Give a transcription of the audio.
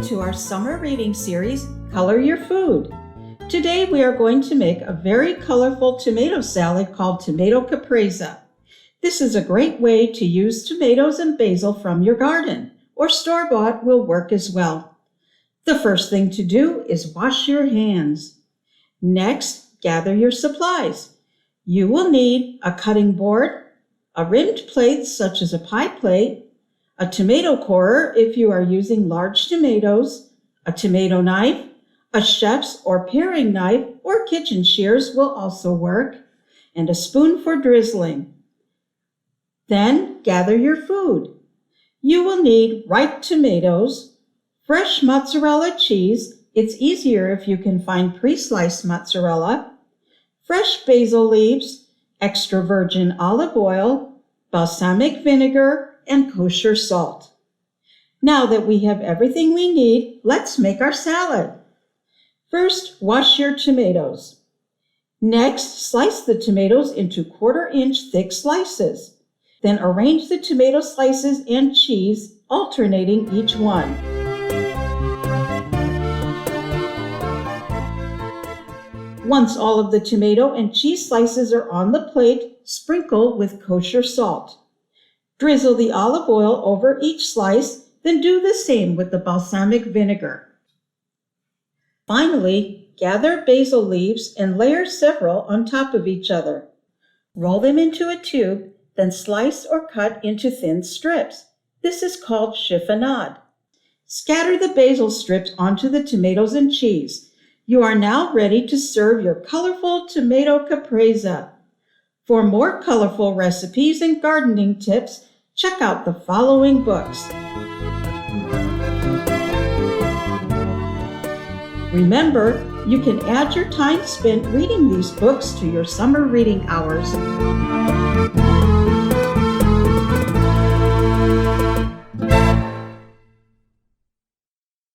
to our summer reading series, Color Your Food. Today we are going to make a very colorful tomato salad called tomato caprese. This is a great way to use tomatoes and basil from your garden, or store-bought will work as well. The first thing to do is wash your hands. Next, gather your supplies. You will need a cutting board, a rimmed plate such as a pie plate, a tomato corer if you are using large tomatoes, a tomato knife, a chef's or paring knife or kitchen shears will also work, and a spoon for drizzling. Then gather your food. You will need ripe tomatoes, fresh mozzarella cheese. It's easier if you can find pre-sliced mozzarella, fresh basil leaves, extra virgin olive oil, balsamic vinegar, and kosher salt. Now that we have everything we need, let's make our salad. First, wash your tomatoes. Next, slice the tomatoes into 1/4-inch thick slices. Then arrange the tomato slices and cheese, alternating each one. Once all of the tomato and cheese slices are on the plate, sprinkle with kosher salt. Drizzle the olive oil over each slice, then do the same with the balsamic vinegar. Finally, gather basil leaves and layer several on top of each other. Roll them into a tube, then slice or cut into thin strips. This is called chiffonade. Scatter the basil strips onto the tomatoes and cheese. You are now ready to serve your colorful tomato caprese. For more colorful recipes and gardening tips, check out the following books. Remember, you can add your time spent reading these books to your summer reading hours.